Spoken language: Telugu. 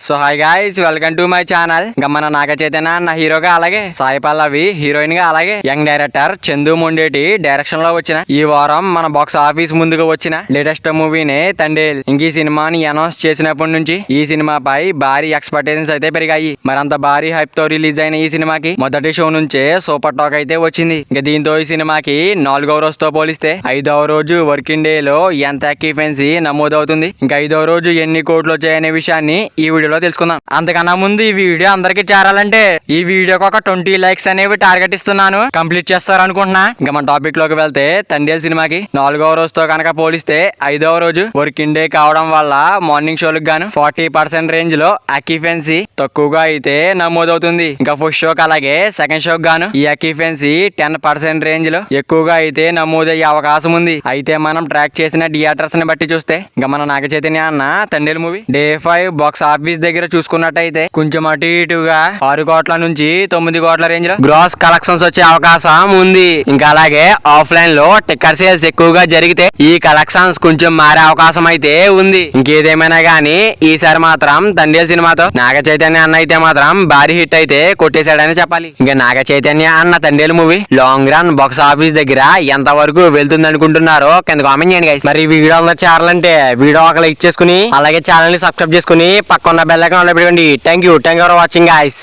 So hi guys, welcome to my channel. ఇంకా మన నాగ చైతన్య అన్న హీరోగా, అలాగే సాయి పల్లవి హీరోయిన్ గా, అలాగే young director Chandu Mondeti direction లో వచ్చిన ఈ వారం మన బాక్స్ ఆఫీస్ ముందుకు వచ్చిన లేటెస్ట్ మూవీనే తండేల్. ఇంక ఈ సినిమాని అనౌన్స్ చేసినప్పటి నుంచి ఈ సినిమాపై భారీ ఎక్స్పెక్టేషన్స్ అయితే పెరిగాయి. మరంత భారీ హైప్ తో రిలీజ్ అయిన ఈ సినిమాకి మొదటి షో నుంచే సూపర్ టాక్ అయితే వచ్చింది. ఇంకా దీంతో ఈ సినిమాకి 4వ రోజుతో పోలిస్తే 5వ రోజు వర్కింగ్ డే లో ఎంత అక్యుపెన్సీ నమోదవుతుంది, ఇంకా 5వ రోజు ఎన్ని కోట్లు వచ్చాయనే విషయాన్ని ఈ వీడియోలో తెలుసుకుందాం. అంతకన్నా ముందు ఈ వీడియో అందరికి చేరాలంటే ఈ వీడియోకి ఒక 20 లైక్స్ అనేవి టార్గెట్ ఇస్తున్నాను. కంప్లీట్ చేస్తారనుకుంటున్నా. ఇంకా మన టాపిక్ లోకి వెళ్తే, తండేల్ సినిమాకి 4వ రోజుతో కనుక పోలిస్తే 5వ రోజు వర్కింగ్ డే కావడం వల్ల మార్నింగ్ షోలకు గాను 40% రేంజ్ లో అక్యుపెన్సీ తక్కువగా అయితే నమోదవుతుంది. ఇంకా ఫస్ట్ షోకి అలాగే సెకండ్ షోకి గాను ఈ అక్యుపెన్సీ 10% రేంజ్ లో ఎక్కువగా అయితే నమోదయ్యే అవకాశం ఉంది. అయితే మనం ట్రాక్ చేసిన థియేటర్స్ ని బట్టి చూస్తే, ఇంకా మన నాగ చైతన్య అన్న Thandel movie day 5 box office దగ్గర చూసుకున్నట్టయితే కొంచెం అటు ఇటుగా 6 కోట్ల నుంచి 9 కోట్ల రేంజ్ లో గ్రాస్ కలెక్షన్స్ వచ్చే అవకాశం ఉంది. ఇంకా అలాగే ఆఫ్లైన్ లో టికెట్ సేల్స్ ఎక్కువగా జరిగితే ఈ కలెక్షన్స్ కొంచెం మారే అవకాశం అయితే ఉంది. ఇంకేదేమైనా గానీ ఈసారి మాత్రం తండేల్ సినిమాతో నాగ చైతన్య అన్న అయితే మాత్రం భారీ హిట్ అయితే కొట్టేశాడని చెప్పాలి. ఇంకా నాగ చైతన్య అన్న Thandel movie long run box office దగ్గర ఎంత వరకు వెళ్తుంది అనుకుంటున్నారో కింద కామెంట్ చేయండి గైస్. మరి వీడియో చేరాలంటే వీడియో ఒక లైక్ చేసుకుని, అలాగే ఛానల్ ని సబ్స్క్రైబ్ చేసుకుని పక్కన బెల్ ఐకాన్ ఆన్ లో పెట్టుకోండి. Thank you for watching guys.